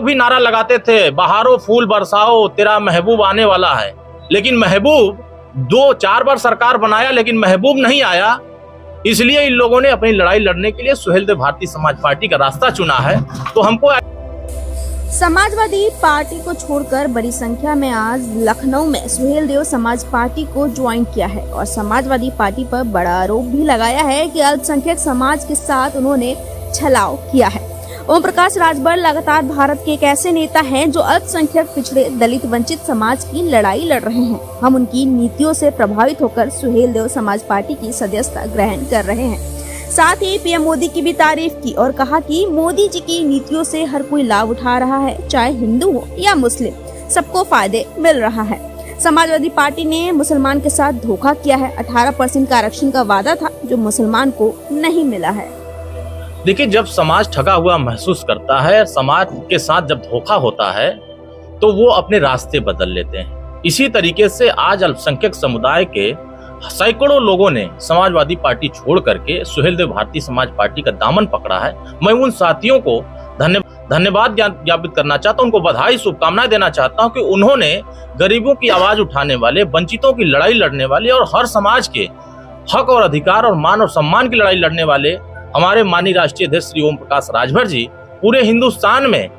भी नारा लगाते थे, बहारो फूल बरसाओ तेरा महबूब आने वाला है, लेकिन महबूब 2-4 बार सरकार बनाया लेकिन महबूब नहीं आया। इसलिए इन लोगों ने अपनी लड़ाई लड़ने के लिए सुहेलदेव भारतीय समाज पार्टी का रास्ता चुना है। तो हमको समाजवादी पार्टी को छोड़कर बड़ी संख्या में आज लखनऊ में सुहेलदेव समाज पार्टी को ज्वाइन किया है और समाजवादी पार्टी पर बड़ा आरोप भी लगाया है कि अल्पसंख्यक समाज के साथ उन्होंने छलाव किया है। ओम प्रकाश राजभर लगातार भारत के एक ऐसे नेता हैं जो अल्पसंख्यक, पिछड़े, दलित, वंचित समाज की लड़ाई लड़ रहे हैं। हम उनकी नीतियों से प्रभावित होकर सुहेलदेव समाज पार्टी की सदस्यता ग्रहण कर रहे हैं। साथ ही पीएम मोदी की भी तारीफ की और कहा कि मोदी जी की नीतियों से हर कोई लाभ उठा रहा है, चाहे हिंदू हो या मुस्लिम, सबको फायदे मिल रहा है। समाजवादी पार्टी ने मुसलमान के साथ धोखा किया है। 18% का आरक्षण का वादा था जो मुसलमान को नहीं मिला है। देखिए, जब समाज ठगा हुआ महसूस करता है, समाज के साथ जब धोखा होता है तो वो अपने रास्ते बदल लेते हैं। इसी तरीके से आज अल्पसंख्यक समुदाय के सैकड़ों लोगों ने समाजवादी पार्टी छोड़ करके सुहेलदेव भारतीय समाज पार्टी का दामन पकड़ा है। मैं उन साथियों को धन्यवाद ज्ञापित करना चाहता हूं, उनको बधाई, शुभकामनाएं देना चाहता हूं कि उन्होंने गरीबों की आवाज उठाने वाले, वंचितों की लड़ाई लड़ने वाले और हर समाज के हक और अधिकार और मान और सम्मान की लड़ाई लड़ने वाले हमारे माननीय राष्ट्रीय अध्यक्ष श्री ओम प्रकाश राजभर जी पूरे हिंदुस्तान में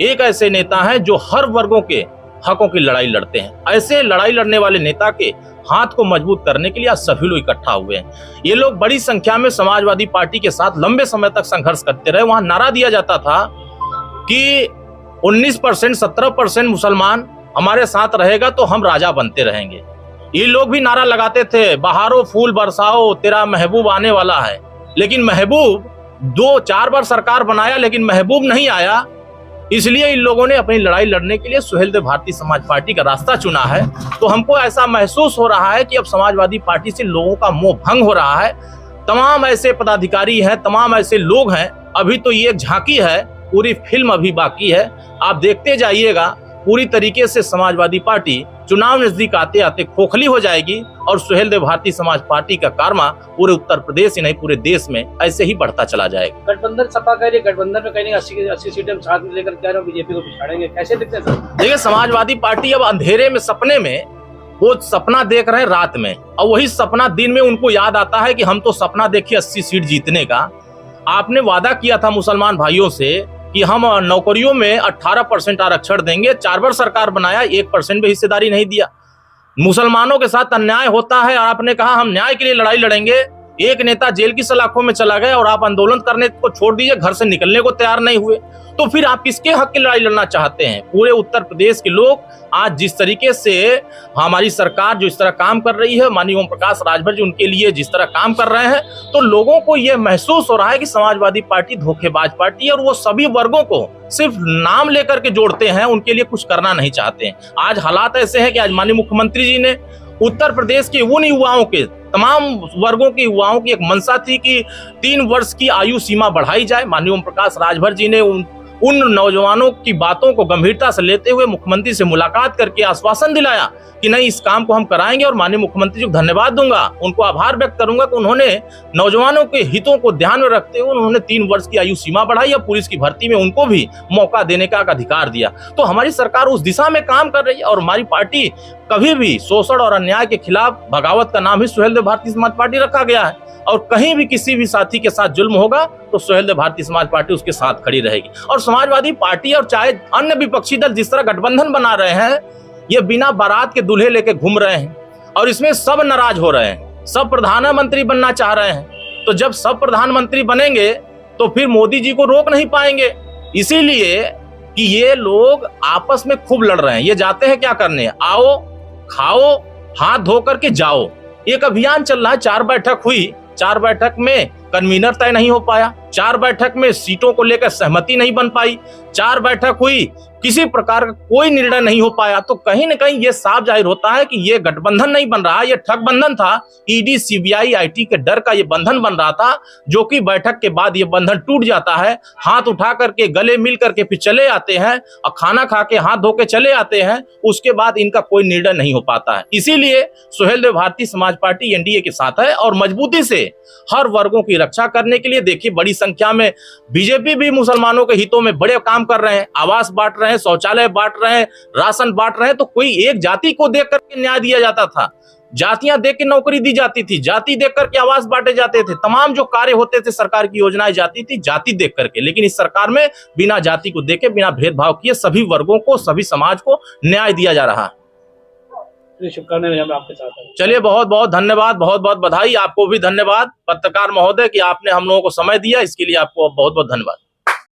एक ऐसे नेता हैं जो हर वर्गों के हकों की लड़ाई लड़ते हैं। ऐसे लड़ाई लड़ने वाले नेता के हाथ को मजबूत करने के लिए आज सभी लोग इकट्ठा हुए हैं। ये लोग बड़ी संख्या में समाजवादी पार्टी के साथ लंबे समय तक संघर्ष करते रहे। वहां नारा दिया जाता था कि 19%, 17% मुसलमान हमारे साथ रहेगा तो हम राजा बनते रहेंगे। ये लोग भी नारा लगाते थे, बहारो फूल बरसाओ तेरा महबूब आने वाला है, लेकिन महबूब 2-4 बार सरकार बनाया लेकिन महबूब नहीं आया। इसलिए इन लोगों ने अपनी लड़ाई लड़ने के लिए सुहेलदेव भारतीय समाज पार्टी का रास्ता चुना है। तो हमको ऐसा महसूस हो रहा है कि अब समाजवादी पार्टी से लोगों का मोह भंग हो रहा है। तमाम ऐसे पदाधिकारी हैं, तमाम ऐसे लोग हैं। अभी तो ये एक झांकी है, पूरी फिल्म अभी बाकी है। आप देखते जाइएगा, पूरी तरीके से समाजवादी पार्टी चुनाव नजदीक आते आते खोखली हो जाएगी और सुहेलदेव भारतीय समाज पार्टी का कारवा पूरे उत्तर प्रदेश ही नहीं पूरे देश में ऐसे ही बढ़ता चला जाएगा। गठबंधन सपा कह रही है, गठबंधन में कहीं 80 सीटें साथ में लेकर क्या बीजेपी को पिछाड़ेंगे, कैसे दिखते हैं सर? देखिए, समाजवादी पार्टी अब अंधेरे में, सपने में, वो सपना देख रहे हैं रात में, और वही सपना दिन में उनको याद आता है कि हम तो सपना देखे 80 सीट जीतने का। आपने वादा किया था मुसलमान भाइयों से कि हम नौकरियों में 18% आरक्षण देंगे। 4 बार सरकार बनाया, 1% भी हिस्सेदारी नहीं दिया। मुसलमानों के साथ अन्याय होता है और आपने कहा हम न्याय के लिए लड़ाई लड़ेंगे। एक नेता जेल की सलाखों में चला गया और आप आंदोलन करने को छोड़ दीजिए, घर से निकलने को तैयार नहीं हुए। तो फिर आप किसके हक की लड़ाई लड़ना चाहते हैं? पूरे उत्तर प्रदेश के लोग आज जिस तरीके से हमारी सरकार जो इस तरह काम कर रही है, माननीय ओम प्रकाश राजभर जी उनके लिए जिस तरह काम कर रहे हैं, तो लोगों को यह महसूस हो रहा है कि समाजवादी पार्टी धोखेबाज पार्टी है और वो सभी वर्गों को सिर्फ नाम लेकर के जोड़ते हैं, उनके लिए कुछ करना नहीं चाहते हैं। आज हालात ऐसे हैं कि आज माननीय मुख्यमंत्री जी ने उत्तर प्रदेश के उन युवाओं के, तमाम वर्गों के युवाओं की एक मंशा थी कि 3 वर्ष की आयु सीमा बढ़ाई जाए। माननीय ओम प्रकाश राजभर जी ने उन नौजवानों की बातों को गंभीरता से लेते हुए मुख्यमंत्री से मुलाकात करके आश्वासन दिलाया कि नहीं, इस काम को हम कराएंगे। और माननीय मुख्यमंत्री जी को धन्यवाद दूंगा, उनको आभार व्यक्त करूंगा कि उन्होंने नौजवानों के हितों को ध्यान में रखते हुए उन्होंने 3 वर्ष की आयु सीमा बढ़ाई और पुलिस की भर्ती में उनको भी मौका देने का अधिकार दिया। तो हमारी सरकार उस दिशा में काम कर रही है और हमारी पार्टी कभी भी शोषण और अन्याय के खिलाफ, बगावत का नाम ही सुहेलदेव भारतीय समाज पार्टी रखा गया है, और कहीं भी किसी भी साथी के साथ जुल्म होगा तो सुहेलदेव भारतीय समाज पार्टी उसके साथ खड़ी रहेगी। और समाजवादी पार्टी और चाहे अन्य विपक्षी दल जिस तरह गठबंधन बना रहे हैं, ये बिना बारात के दूल्हे लेके घूम रहे हैं और इसमें सब नाराज हो रहे हैं। सब प्रधानमंत्री बनना चाह रहे हैं, तो जब सब प्रधानमंत्री बनेंगे तो फिर मोदी जी को रोक नहीं पाएंगे। इसीलिए कि ये लोग आपस में खूब लड़ रहे हैं। ये जाते हैं क्या करने, आओ खाओ हाथ धो करके जाओ। एक अभियान चल रहा है। 4 बैठक हुई, 4 बैठक में कन्वीनर तय नहीं हो पाया, 4 बैठक में सीटों को लेकर सहमति नहीं बन पाई, 4 बैठक हुई, किसी प्रकार का कोई निर्णय नहीं हो पाया। तो कहीं न कहीं ये साफ जाहिर होता है कि ये गठबंधन नहीं बन रहा, ये ठग बंधन था। ईडी, सीबीआई, आईटी के डर का ये बंधन बन रहा था, जो कि बैठक के बाद ये बंधन टूट जाता है। हाथ उठा करके, गले मिल करके फिर चले आते हैं और खाना खा के हाथ धो के चले आते हैं। उसके बाद इनका कोई निर्णय नहीं हो पाता है। इसीलिए सुहेलदेव भारतीय समाज पार्टी एनडीए के साथ है और मजबूती से हर वर्गों की रक्षा करने के लिए, देखिए बड़ी संख्या में बीजेपी भी मुसलमानों के हितों में बड़े काम कर रहे हैं, आवास बांट रहे हैं, शौचालय बांट रहे हैं, राशन बांट रहे हैं। तो कोई एक जाति को देख करके न्याय दिया जाता था, जातियां देख के नौकरी दी जाती थी, जाति देख करके आवास बांटे जाते थे, तमाम जो कार्य होते थे सरकार की योजनाएं जाती थी जाति देख करके। लेकिन इस सरकार में बिना जाति को देखे, बिना भेदभाव किए सभी वर्गों को, सभी समाज को न्याय दिया जा रहा है। शुभकामनाएं हम आपके साथ हैं। चलिए, बहुत बहुत धन्यवाद, बहुत बहुत बधाई। आपको भी धन्यवाद पत्रकार महोदय कि आपने हम लोगों को समय दिया, इसके लिए आपको बहुत बहुत धन्यवाद।